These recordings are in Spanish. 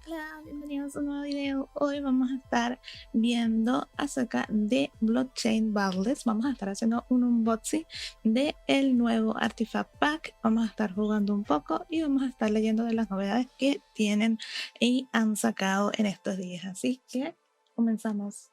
Hola, bienvenidos a un nuevo video. Hoy vamos a estar viendo acerca de Blockchain Bardless. Vamos a estar haciendo un unboxing de el nuevo Artifact Pack. Vamos a estar jugando un poco y vamos a estar leyendo de las novedades que tienen y han sacado en estos días. Así que comenzamos.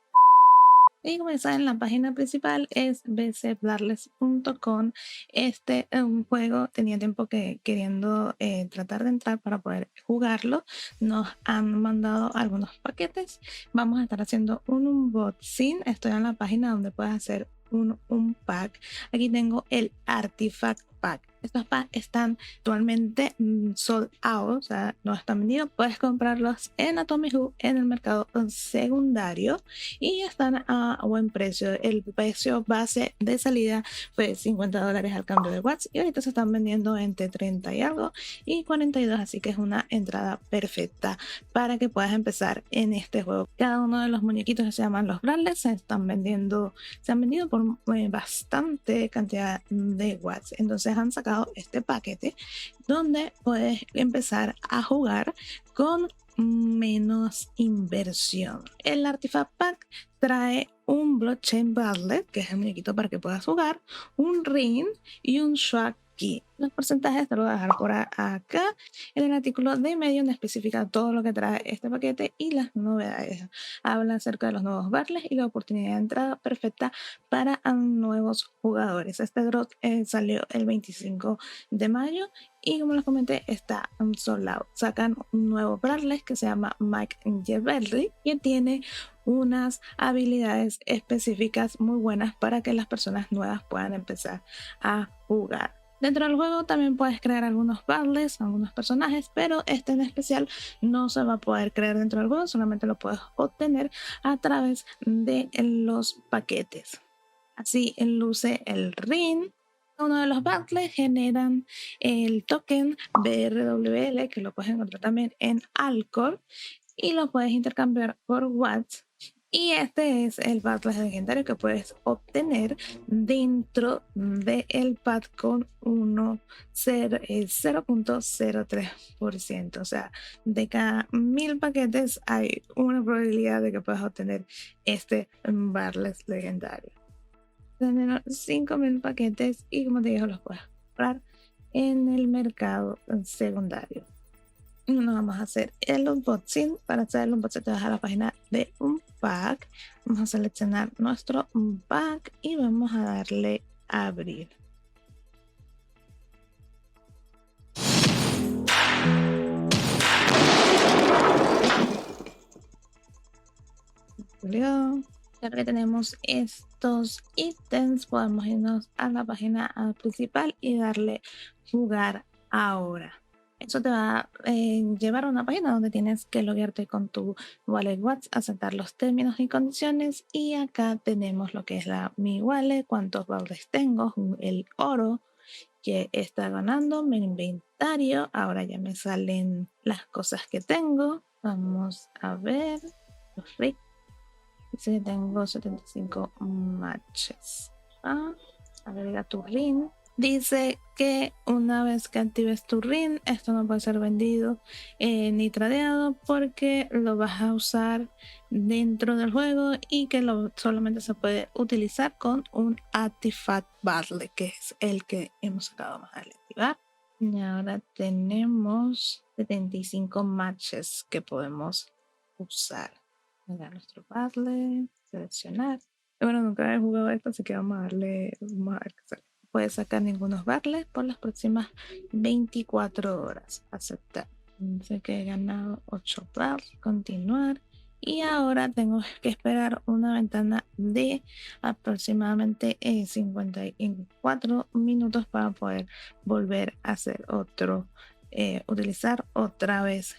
Y como ya saben, la página principal es bcbardless.com. Este un juego tenía tiempo que queriendo tratar de entrar para poder jugarlo. Nos han mandado algunos paquetes. Vamos a estar haciendo un unboxing. Estoy en la página donde puedes hacer un pack. Aquí tengo el Artifact Pack. Estos packs están actualmente sold out, o sea, no están vendidos. Puedes comprarlos en Atomic Hub en el mercado secundario y están a buen precio. El precio base de salida fue $50 al cambio de watts y ahorita se están vendiendo entre 30 y algo y 42, así que es una entrada perfecta para que puedas empezar en este juego. Cada uno de los muñequitos que se llaman los Bradley se han vendido por bastante cantidad de watts. Entonces han sacado este paquete donde puedes empezar a jugar con menos inversión. El Artifact Pack trae un Blockchain Bardless, que es el muñequito para que puedas jugar, un ring y un swag key. Los porcentajes te lo voy a dejar por acá en el artículo de Medium, especifica todo lo que trae este paquete y las novedades. Habla acerca de los nuevos Bardless y la oportunidad de entrada perfecta para nuevos jugadores. Este drop salió el 25 de mayo y como les comenté está sold out. Sacan un nuevo Bradley que se llama Mike Yeverly y tiene unas habilidades específicas muy buenas para que las personas nuevas puedan empezar a jugar. Dentro del juego también puedes crear algunos Bardless, algunos personajes, pero este en especial no se va a poder crear dentro del juego, solamente lo puedes obtener a través de los paquetes. Así luce el ring. Uno de los Bardless generan el token BRWL, que lo puedes encontrar también en Alcor, y lo puedes intercambiar por watts. Y este es el Bardless legendario que puedes obtener dentro del pack con 0.03%. O sea, de cada 1000 paquetes hay una probabilidad de que puedas obtener este Bardless legendario. Tener 5000 paquetes y como te digo los puedes comprar en el mercado secundario. Nos vamos a hacer el unboxing. Para hacer el unboxing te vas a la página de un pack, vamos a seleccionar nuestro pack y vamos a darle a abrir. Ya que tenemos estos ítems, podemos irnos a la página principal y darle jugar ahora. Eso te va a llevar a una página donde tienes que loguearte con tu wallet Watts, aceptar los términos y condiciones, y acá tenemos lo que es mi wallet, cuántos Bardless tengo, el oro que está ganando, mi inventario. Ahora ya me salen las cosas que tengo. Vamos a ver los ricos. Dice que tengo 75 matches. Agrega tu ring. Dice que una vez que actives tu ring, esto no puede ser vendido ni tradeado porque lo vas a usar dentro del juego y que solamente se puede utilizar con un Artifact Bardless, que es el que hemos sacado más al activar. Y ahora tenemos 75 matches que podemos usar. Mira, nuestro Bardless, seleccionar. Bueno, nunca he jugado esto, así que vamos a ver qué sale. Puedes sacar ningunos Bardless por las próximas 24 horas. Aceptar. Dice que he ganado 8 Bardless. Continuar. Y ahora tengo que esperar una ventana de aproximadamente 54 minutos para poder volver a hacer otro. Utilizar otra vez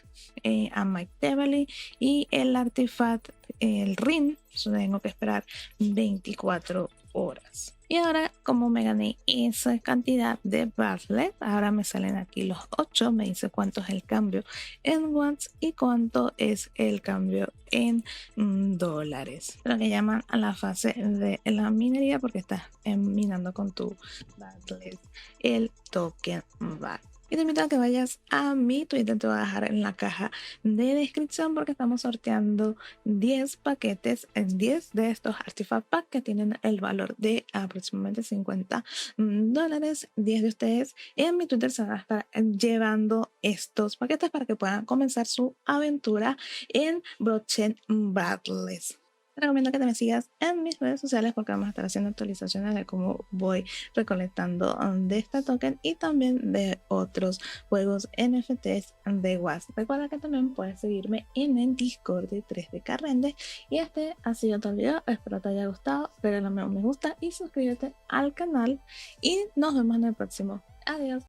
a Mike Yeverly y el Artifact, el ring. Tengo que esperar 24 horas. Y ahora, como me gané esa cantidad de Bardless, ahora me salen aquí los 8. Me dice cuánto es el cambio en watts y cuánto es el cambio en dólares. Lo que llaman a la fase de la minería, porque estás minando con tu Bardless el token BAC. Y te invito a que vayas a mi Twitter, te voy a dejar en la caja de descripción porque estamos sorteando 10 paquetes, en 10 de estos Artifact Pack que tienen el valor de aproximadamente $50. 10 de ustedes en mi Twitter se van a estar llevando estos paquetes para que puedan comenzar su aventura en Blockchain Battles. Te recomiendo que te me sigas en mis redes sociales porque vamos a estar haciendo actualizaciones de cómo voy recolectando de esta token y también de otros juegos NFTs de WAS. Recuerda que también puedes seguirme en el Discord de 3D Carrende. Y este ha sido todo el video. Espero te haya gustado. Regálame un me gusta y suscríbete al canal. Y nos vemos en el próximo. Adiós.